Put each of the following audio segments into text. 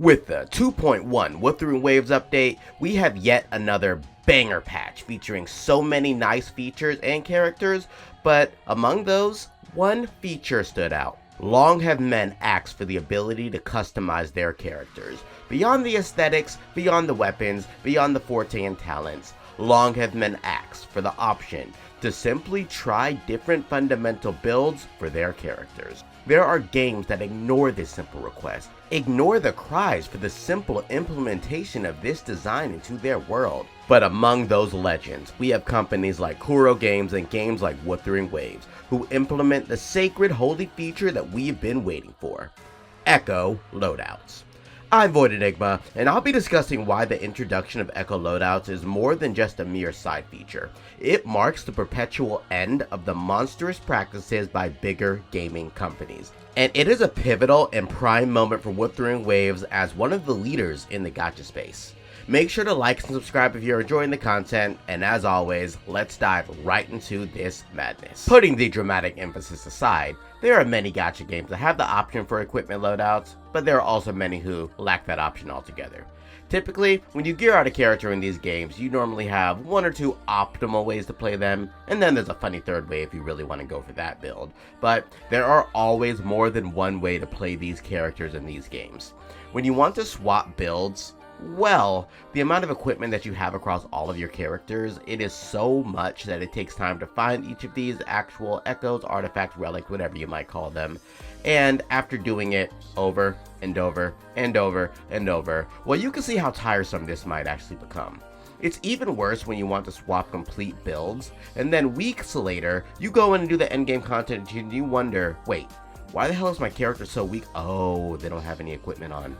With the 2.1 Wuthering Waves update, we have yet another banger patch featuring so many nice features and characters, but among those, one feature stood out. Long have men asked for the ability to customize their characters. Beyond the aesthetics, beyond the weapons, beyond the forte and talents, long have men asked for the option to simply try different fundamental builds for their characters. There are games that ignore this simple request, ignore the cries for the simple implementation of this design into their world. But among those legends, we have companies like Kuro Games and games like Wuthering Waves, who implement the sacred holy feature that we've been waiting for: Echo Loadouts. I'm Void Enigma, and I'll be discussing why the introduction of Echo Loadouts is more than just a mere side feature. It marks the perpetual end of the monstrous practices by bigger gaming companies. And it is a pivotal and prime moment for Wuthering Waves as one of the leaders in the gacha space. Make sure to like and subscribe if you're enjoying the content, and as always, let's dive right into this madness. Putting the dramatic emphasis aside, there are many gacha games that have the option for equipment loadouts, but there are also many who lack that option altogether. Typically, when you gear out a character in these games, you normally have one or two optimal ways to play them, and then there's a funny third way if you really want to go for that build. But there are always more than one way to play these characters in these games. When you want to swap builds, well, the amount of equipment that you have across all of your characters, it is so much that it takes time to find each of these actual echoes, artifacts, relics, whatever you might call them. And after doing it over and over and over and over, well, you can see how tiresome this might actually become. It's even worse when you want to swap complete builds, and then weeks later, you go in and do the endgame content and you wonder, wait, why the hell is my character so weak? Oh, they don't have any equipment on.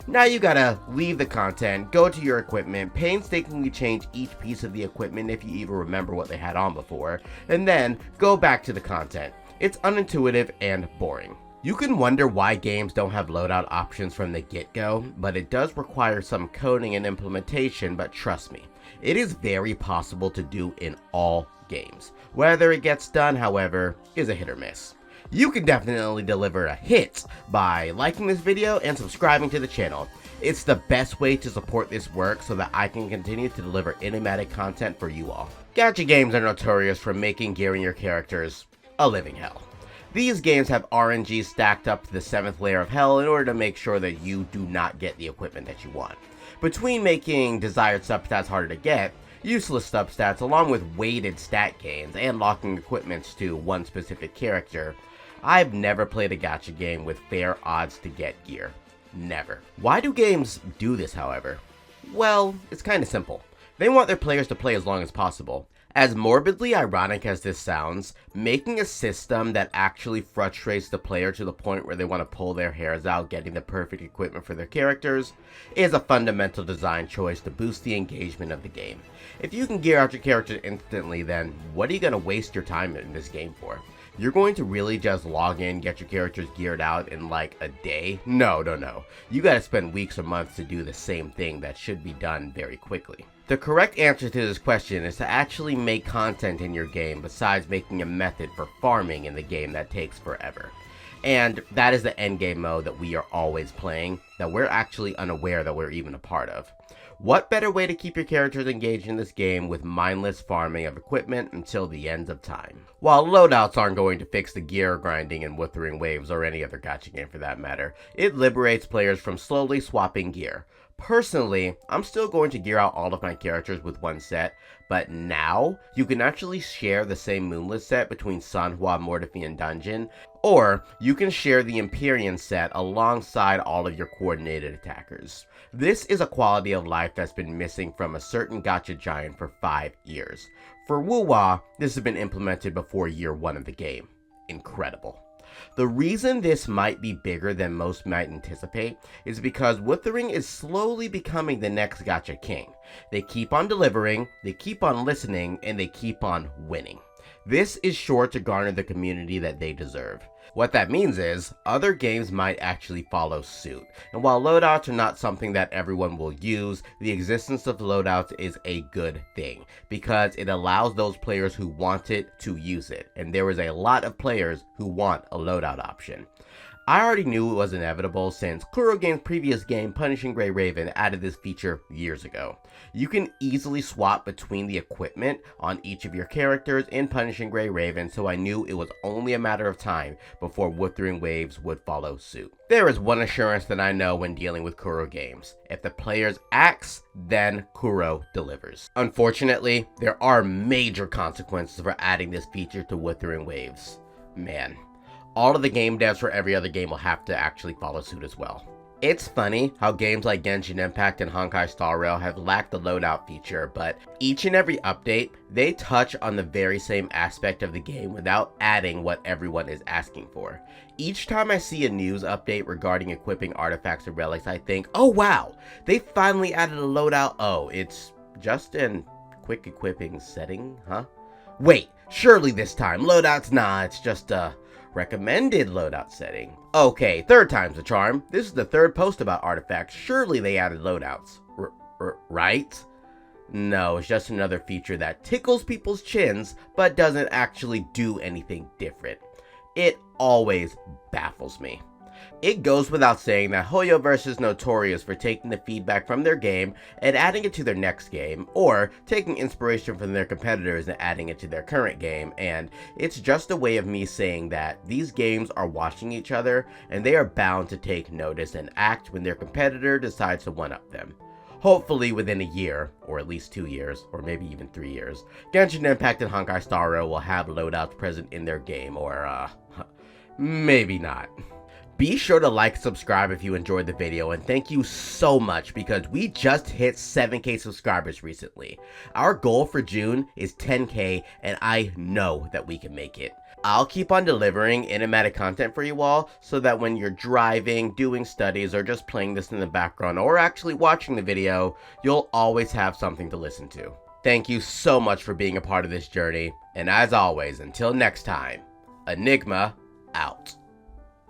Now you gotta leave the content, go to your equipment, painstakingly change each piece of the equipment if you even remember what they had on before, and then go back to the content. It's unintuitive and boring. You can wonder why games don't have loadout options from the get-go, but it does require some coding and implementation, but trust me, it is very possible to do in all games. Whether it gets done, however, is a hit or miss. You can definitely deliver a hit by liking this video and subscribing to the channel. It's the best way to support this work so that I can continue to deliver enigmatic content for you all. Gacha games are notorious for making gearing your characters a living hell. These games have RNG stacked up to the 7th layer of hell in order to make sure that you do not get the equipment that you want. Between making desired substats harder to get, useless substats along with weighted stat gains, and locking equipments to one specific character, I've never played a gacha game with fair odds to get gear. Never. Why do games do this, however? Well, it's kinda simple. They want their players to play as long as possible. As morbidly ironic as this sounds, making a system that actually frustrates the player to the point where they want to pull their hairs out getting the perfect equipment for their characters is a fundamental design choice to boost the engagement of the game. If you can gear out your character instantly, then what are you going to waste your time in this game for? You're going to really just log in, get your characters geared out in like a day? No. You gotta spend weeks or months to do the same thing that should be done very quickly. The correct answer to this question is to actually make content in your game besides making a method for farming in the game that takes forever. And that is the endgame mode that we are always playing, that we're actually unaware that we're even a part of. What better way to keep your characters engaged in this game with mindless farming of equipment until the end of time? While loadouts aren't going to fix the gear grinding in Wuthering Waves or any other gacha game for that matter, it liberates players from slowly swapping gear. Personally, I'm still going to gear out all of my characters with one set, but now you can actually share the same Moonless set between Sanhua, Mortifian Dungeon, or you can share the Empyrean set alongside all of your coordinated attackers. This is a quality of life that's been missing from a certain gacha giant for 5 years. For Wuwa, this has been implemented before year 1 of the game. Incredible. The reason this might be bigger than most might anticipate is because Wuthering is slowly becoming the next gacha king. They keep on delivering, they keep on listening, and they keep on winning. This is sure to garner the community that they deserve. What that means is, other games might actually follow suit. And while loadouts are not something that everyone will use, the existence of loadouts is a good thing, because it allows those players who want it to use it. And there is a lot of players who want a loadout option. I already knew it was inevitable since Kuro Game's previous game, Punishing Gray Raven, added this feature years ago. You can easily swap between the equipment on each of your characters in Punishing Gray Raven, so I knew it was only a matter of time before Wuthering Waves would follow suit. There is one assurance that I know when dealing with Kuro games. If the players acts, then Kuro delivers. Unfortunately, there are major consequences for adding this feature to Wuthering Waves. Man. All of the game devs for every other game will have to actually follow suit as well. It's funny how games like Genshin Impact and Honkai Star Rail have lacked the loadout feature, but each and every update, they touch on the very same aspect of the game without adding what everyone is asking for. Each time I see a news update regarding equipping artifacts and relics, I think, oh wow, they finally added a loadout. Oh, it's just in quick equipping setting, huh? Wait, surely this time, loadouts, nah, it's just a recommended loadout setting. Okay, third time's the charm. This is the third post about artifacts. Surely they added loadouts, right? No, it's just another feature that tickles people's chins, but doesn't actually do anything different. It always baffles me. It goes without saying that Hoyoverse is notorious for taking the feedback from their game and adding it to their next game, or taking inspiration from their competitors and adding it to their current game, and it's just a way of me saying that these games are watching each other and they are bound to take notice and act when their competitor decides to one-up them. Hopefully within a year, or at least 2 years, or maybe even 3 years, Genshin Impact and Honkai Star Rail will have loadouts present in their game, or maybe not. Be sure to like and subscribe if you enjoyed the video, and thank you so much because we just hit 7K subscribers recently. Our goal for June is 10K, and I know that we can make it. I'll keep on delivering animatic content for you all so that when you're driving, doing studies, or just playing this in the background, or actually watching the video, you'll always have something to listen to. Thank you so much for being a part of this journey, and as always, until next time, Enigma out.